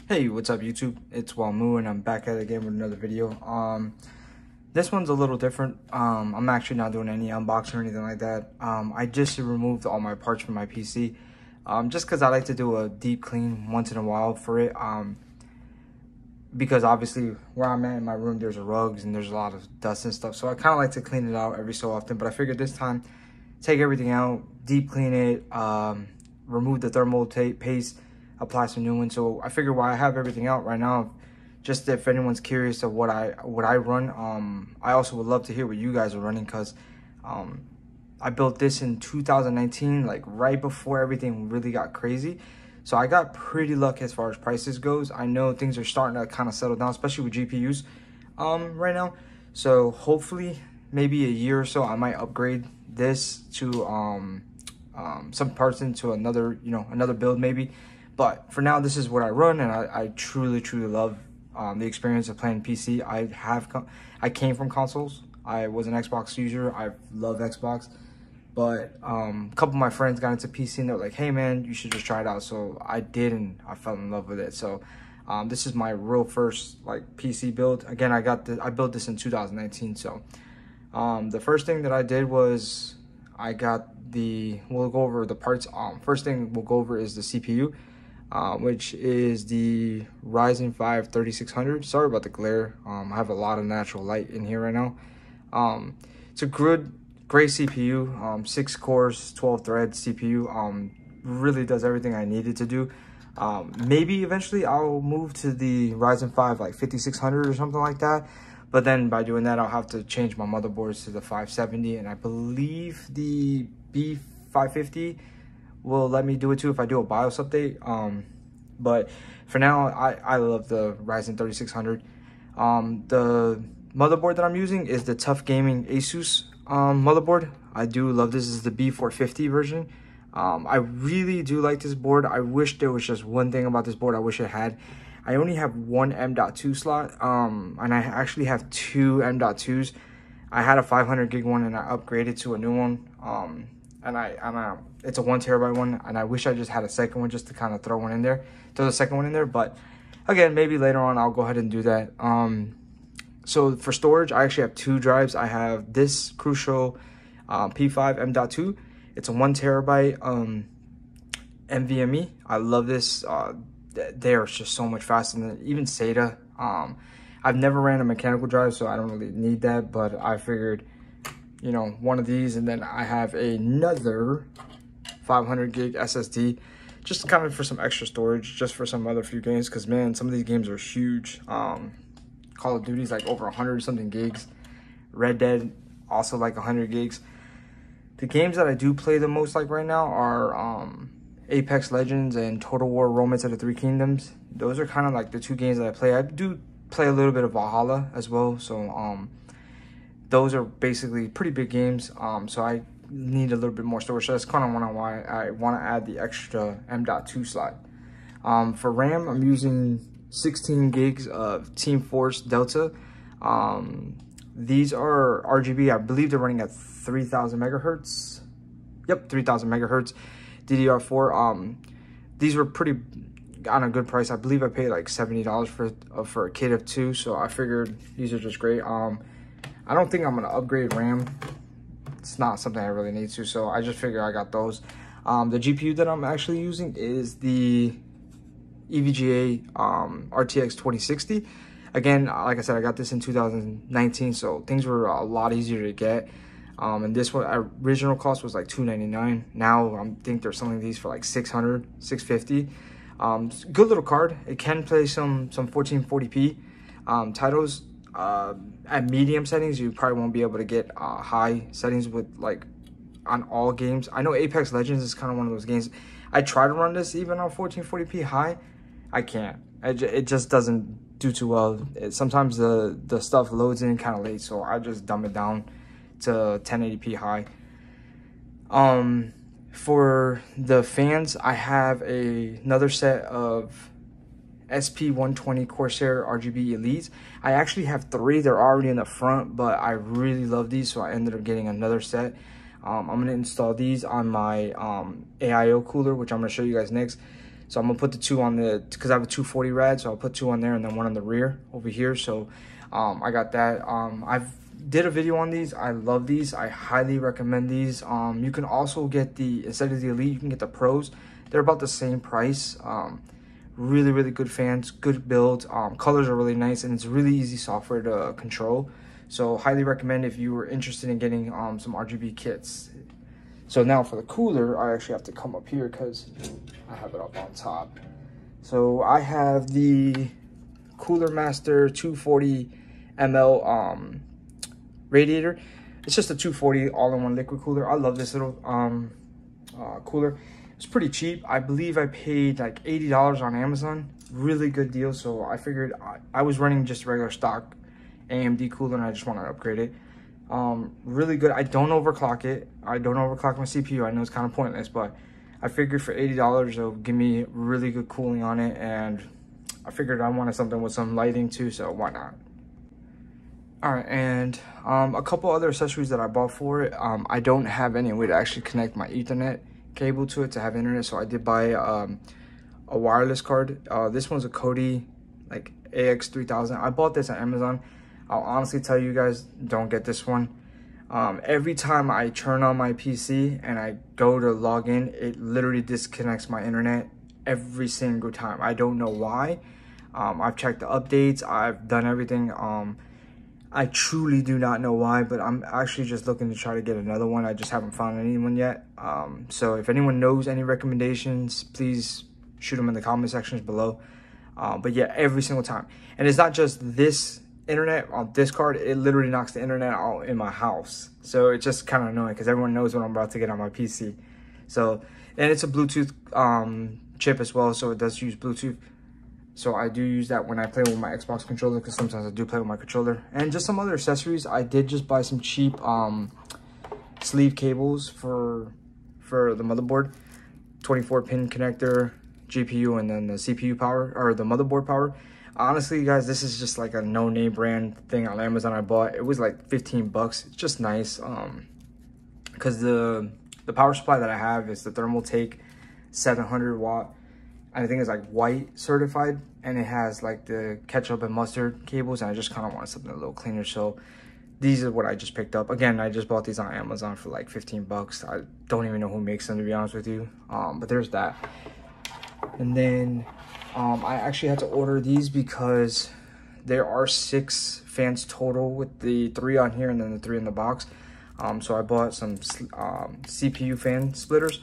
Hey, what's up YouTube? It's Wamu and I'm back at it again with another video. This one's a little different. I'm actually not doing any unboxing or anything like that. I just removed all my parts from my PC. Just because I like to do a deep clean once in a while for it. Because obviously where I'm at in my room, there's rugs and there's a lot of dust and stuff. So I kind of like to clean it out every so often. But I figured this time, take everything out, deep clean it, remove the thermal paste, apply some new ones. So I figured while I have everything out right now, just if anyone's curious of what I run, I also would love to hear what you guys are running, because I built this in 2019, like right before everything really got crazy. So I got pretty lucky as far as prices goes. I know things are starting to kind of settle down, especially with GPUs right now. So hopefully maybe a year or so I might upgrade this to some parts into another, another build maybe. But for now, this is what I run, and I truly love the experience of playing PC. I came from consoles. I was an Xbox user. I love Xbox, but a couple of my friends got into PC and they were like, "Hey man, you should just try it out." So I did, and I fell in love with it. So this is my real first like PC build. Again, I built this in 2019. So the first thing that I did was we'll go over the parts. First thing we'll go over is the CPU. Which is the Ryzen 5 3600. Sorry about the glare. I have a lot of natural light in here right now. It's a great CPU, 6 cores, 12 threads CPU. Really does everything I needed to do. Maybe eventually I'll move to the Ryzen 5 like 5600 or something like that. But then by doing that, I'll have to change my motherboards to the 570, and I believe the B550 will let me do it too if I do a BIOS update. But for now, I love the Ryzen 3600. The motherboard that I'm using is the Tough Gaming Asus motherboard. I do love this. This is the B450 version. I really do like this board. I wish there was just one thing about this board I wish it had. I only have one M.2 slot, and I actually have two M.2s. I had a 500 gig one and I upgraded to a new one. And it's a 1 terabyte one, and I wish I just had a second one just to kind of throw the second one in there. But again, maybe later on I'll go ahead and do that. So for storage, I actually have 2 drives. I have this Crucial P5 M.2. It's a 1 terabyte NVMe. I love this. They're just so much faster than even SATA. I've never ran a mechanical drive, so I don't really need that, but I figured, one of these, and then I have another 500 gig SSD, just kind of for some extra storage, just for some other few games, because man, some of these games are huge. Call of Duty's like over 100 something gigs. Red Dead also like 100 gigs. The games that I do play the most like right now are Apex Legends and Total War Romance of the Three Kingdoms. Those are kind of like the 2 games that I play. I do play a little bit of Valhalla as well, so those are basically pretty big games, so I need a little bit more storage. So that's kind of why I want to add the extra M.2 slot. For RAM, I'm using 16 gigs of Team Force Delta. These are RGB. I believe they're running at 3000 megahertz. Yep, 3000 megahertz. DDR4. These were pretty on a good price. I believe I paid like $70 for a kit of 2, so I figured these are just great. I don't think I'm gonna upgrade RAM. It's not something I really need to, so I just figured I got those. The GPU that I'm actually using is the evga RTX 2060. Again, like I said, I got this in 2019, so things were a lot easier to get. And this one, original cost was like $299. Now I think they're selling these for like $600, $650. Good little card. It can play some 1440p titles. At medium settings, you probably won't be able to get high settings with like on all games. I know Apex Legends is kind of one of those games. I try to run this even on 1440p high. I can't. It just doesn't do too well. Sometimes the stuff loads in kind of late, so I just dumb it down to 1080p high. For the fans, I have another set of SP120 Corsair RGB Elites. I actually have 3. They're already in the front, but I really love these, so I ended up getting another set. I'm going to install these on my AIO cooler, which I'm going to show you guys next. So I'm gonna put the two on the, because I have a 240 rad, so I'll put two on there and then one on the rear over here. So I got that. I've did a video on these. I love these. I highly recommend these. You can also get the, instead of the Elite, you can get the Pros. They're about the same price. Really, really good fans, good build. Colors are really nice, and it's really easy software to control. So highly recommend if you were interested in getting some RGB kits. So now for the cooler, I actually have to come up here because I have it up on top. So I have the Cooler Master 240 ml radiator. It's just a 240 all-in-one liquid cooler. I love this little cooler. It's pretty cheap. I believe I paid like $80 on Amazon. Really good deal. So I figured I was running just regular stock AMD cooler and I just want to upgrade it. Really good. I don't overclock it. I don't overclock my CPU. I know it's kind of pointless, but I figured for $80 it'll give me really good cooling on it, and I figured I wanted something with some lighting too, so why not? All right, and a couple other accessories that I bought for it. I don't have any way to actually connect my Ethernet cable to it to have internet, so I did buy a wireless card. This one's a Kodi like AX3000. I bought this on Amazon. I'll honestly tell you guys, don't get this one. Every time I turn on my PC and I go to log in, it literally disconnects my internet every single time. I don't know why. I've checked the updates, I've done everything. I truly do not know why, but I'm actually just looking to try to get another one. I just haven't found anyone yet. So if anyone knows any recommendations, please shoot them in the comment sections below. But yeah, every single time. And it's not just this internet on this card, it literally knocks the internet out in my house. So it's just kind of annoying because everyone knows what I'm about to get on my PC. So, and it's a Bluetooth chip as well, so it does use Bluetooth. So I do use that when I play with my Xbox controller, because sometimes I do play with my controller. And just some other accessories. I did just buy some cheap sleeve cables for the motherboard. 24-pin connector, GPU, and then the CPU power, or the motherboard power. Honestly, guys, this is just like a no-name brand thing on Amazon I bought. It was like 15 bucks. It's just nice. Because the power supply that I have is the Thermaltake 700 watt. I think it's like white certified, and it has like the ketchup and mustard cables, and I just kind of wanted something a little cleaner. So these are what I just picked up. Again, I just bought these on Amazon for like 15 bucks. I don't even know who makes them, to be honest with you. But there's that. And then I actually had to order these because there are 6 fans total with the 3 on here and then the 3 in the box. So I bought some CPU fan splitters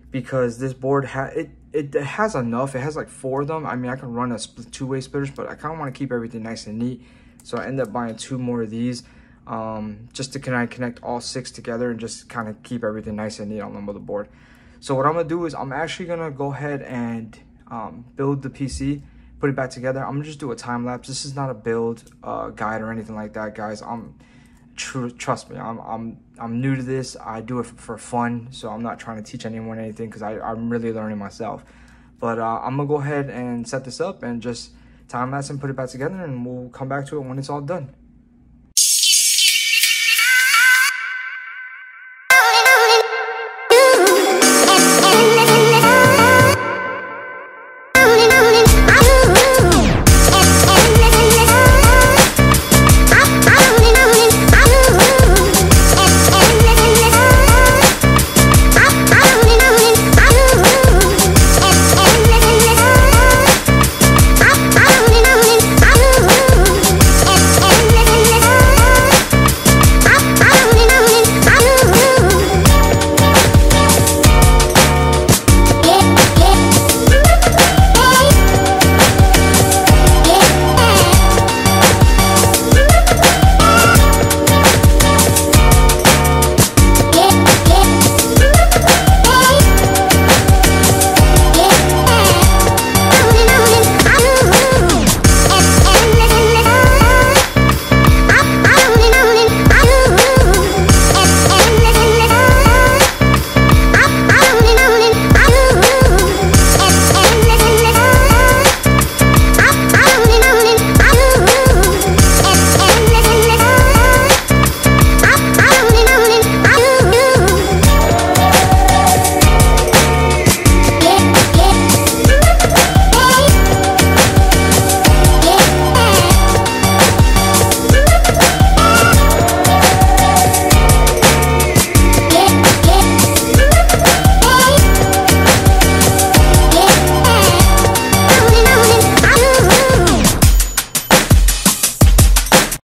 because this board it has enough. It has like 4 of them. I mean, I can run a two-way splitters, but I kind of want to keep everything nice and neat. So I ended up buying 2 more of these just to connect all 6 together and just kind of keep everything nice and neat on the motherboard. So what I'm gonna do is I'm actually gonna go ahead and build the PC, put it back together. I'm gonna just do a time lapse. This is not a build guide or anything like that, guys. Trust me, I'm new to this. I do it for fun, so I'm not trying to teach anyone anything because I'm really learning myself. But I'm gonna go ahead and set this up and just time lapse and put it back together, and we'll come back to it when it's all done.